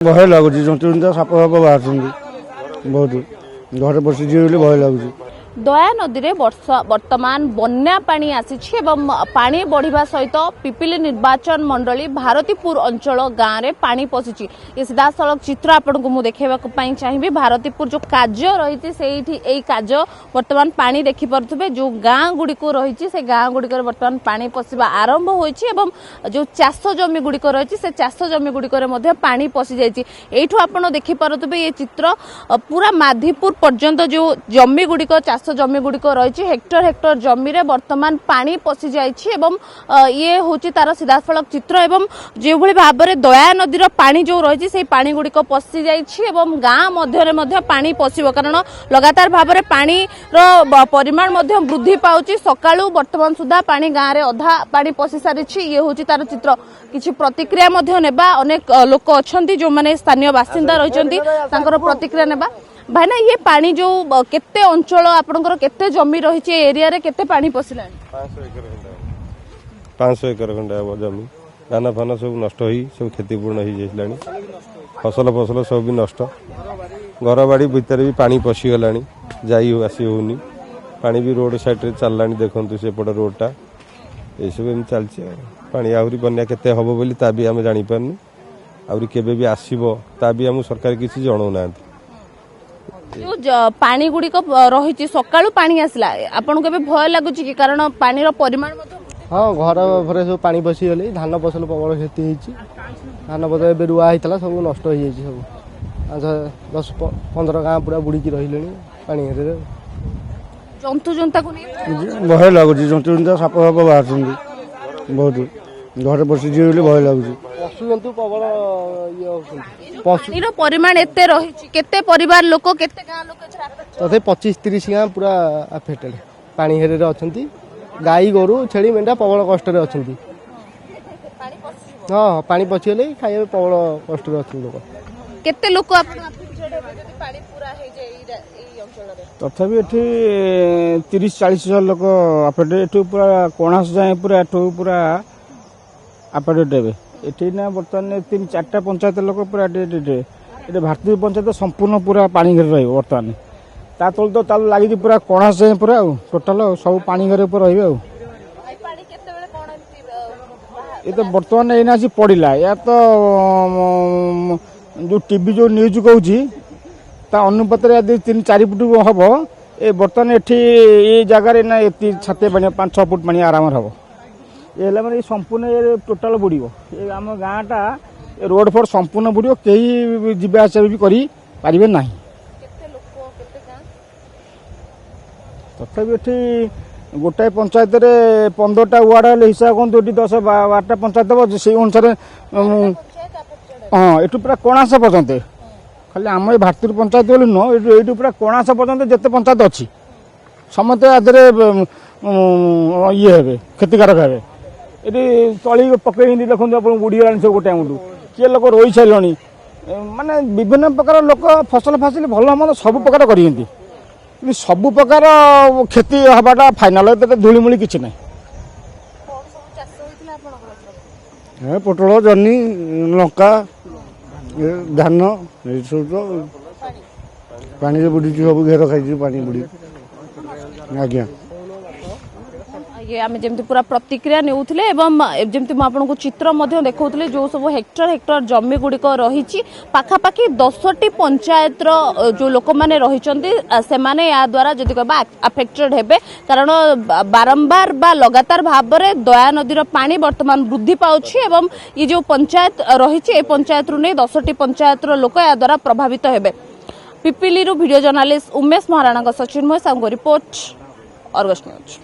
भय लगुच जंतु साप फाप बाहर बहुत घर पशिजी भय लगुच। दया नदी में वर्तमान बन्या पानी आसी एवं पानी बढ़िबा सहित पिपिली निर्वाचन मंडली भारतीपुर अंचल गाँव में पानी पशिची। ये सीधा सड़क चित्र आपको मुझे देखा चाहिए। भारतीपुर जो कार्य रही से कार्य वर्तमान पानी देखिपे जो गाँ गुड़िक रही से गाँ गुड़िक वर्तमान पानी पशिबा आरंभ होइछि एवं जो चाष जमी गुड़िक रही से चाष जमी गुड़िक पानी पशि जाइछि। एठू आपण देखिपे ये चित्र पूरा माधीपुर पर्यंत जो जमी गुड़िक चाष जमी गुड़िक रही हेक्टर हेक्टर जमी रे वर्तमान पानी पशि जाइछि एवं ये होची तार सीधासलख चित्र एवं जो भली भाव में दया नदीर पानी जो रही से पानी गुड़िक पशि जाइछि एवं गाँ मध्य पानी पशिबो कारण लगातार भाव में पानी रो परिमाण मध्य वृद्धि पाउछि। सकाळू वर्तमान सुधा पानी गाँ रे अधा पानी पशि सारिछि। ये होची तार चित्र। किछि प्रतिक्रिया मध्य नेबा अनेक लोक अछंती जो माने स्थानीय बासिंदा रहिसंती तांकर प्रतिक्रिया नेबा। भाई ना ये पानी जो केते अंचल आपनकर केते जमी रही है एरिया रे केते पानी पसिलानी? 500 एकर खंडा जमी दाना फाना सब नष्ट होई सब क्षतिपूर्ण हो जाइलानी। फसल फसल सब भी नष्ट। घर बाड़ी भीतर भी पानी पशि गलानी जाई आसी होनी। पानी भी रोड साइड रे चललानी देखंतु सेपट रोडटा ए सब एम चलछि। पानी आहुरी बन्या केते हबो बोली ता भी हम जानि पारनी। आहुरी केबे भी आसीबो ता भी हम सरकार किछि जणौ नांती। जो पानी गुड़िक रही सकाळू पानी आसला आपन के भय लगुच कि कारण पानी रो परिमाण हाँ घर भरे सब पानी पशि गले। धान फसल प्रबल क्षति होती। धान फसल ए रुआ होता सब नष्ट हो जाए सब 10-15 गाँ पूरा बुड़िकी रही पानी जंतु जंता को भय लगुच जंतु साप फाप बाहर बहुत घर पशिजी भय लगुच। पशु जंतु प्रबल पानी रो परिमाण एते रही केते परिवार लोक केते गाँ लोक तथे 25-30 गाँ पूरा अफेक्टेड पानी हेरे अछंती। गाई गोरु छेली मेंढा प्रबल कष्ट रे अछंती। हाँ पानी पशि गले खाइबे प्रबल कष्ट रे अछंती लोक। केते लोक आपन अफेक्टेड हेबे जदी पानी पूरा हे जे एई अंचल रे? तथापि एठी 30-40 हजार लोक अफेक्टेड। एठू पूरा कोणास जाए पूरा एठू पूरा अफेक्टेड हेबे। एठी ना बर्तमान 3-4टा पंचायत लोक पूरा ये भारतीय पंचायत संपूर्ण पूरा पानी घर रही बर्तमान ता तल तो ताल लगी पूरा कणास जाए पूरा टोटाल सब पानी घर ऊपर रही। ये तो बर्तमान एना आसी पड़ा या तो जो टीवी जो न्यूज कहूँ अनुपात 3-4 फुट हम ये बर्तमान ये जगार ना ये छाते पानी 5-6 फुट पानी आराम हम ये मैंने संपूर्ण टोटाल बुड़ आम गाँटा रोड फोड संपूर्ण बुड़ कहीं जीवा आसा भी करें ना। तथापि ये गोटाए पंचायत 15टा वार्ड हिसाब करूँ 10-12टा पंचायत हम से अनुसार हाँ ये पूरा कणास पर्यंत खाली आम भारतीय पंचायत बोली नुह ये पूरा कणास पर्यंत जिते पंचायत अच्छी समस्त आदि ये हे क्षतिकारक हे। ये तली पकई देखते आप बुड़ीगला सब गोटे मुंडू किए लोक रही सारे माने विभिन्न प्रकार लोक फसल फासिल भल मत सब प्रकार कर सब प्रकार क्षति हवाटा फाइनाल धूलीमूली किसी ना। पोटल जन्नी लंका धान सब पानी बुड़ी सब घेर खाई पानी बुड़ी आज्ञा ये आम जमी पूरा प्रतिक्रिया नेउथिले एवं जमी मुझे चित्र देखौथिले जो सब हेक्टर हेक्टर जमी गुड़िक रही पाखापाखि 10टी पंचायत जो लोक मैंने रही या द्वारा जदि कहबा अफेक्टेड हेबे कारण बारंबार बा लगातार भाव में दया नदीर पानी वर्तमान वृद्धि पाउछि एवं ये जो पंचायत रही पंचायत रु नहीं 10टी पंचायत लोक या द्वारा प्रभावित हेबे। पिपिली वीडियो जर्नालिस्ट उमेश महाराणा सचिन मोह रिपोर्ट अर्गस न्यूज।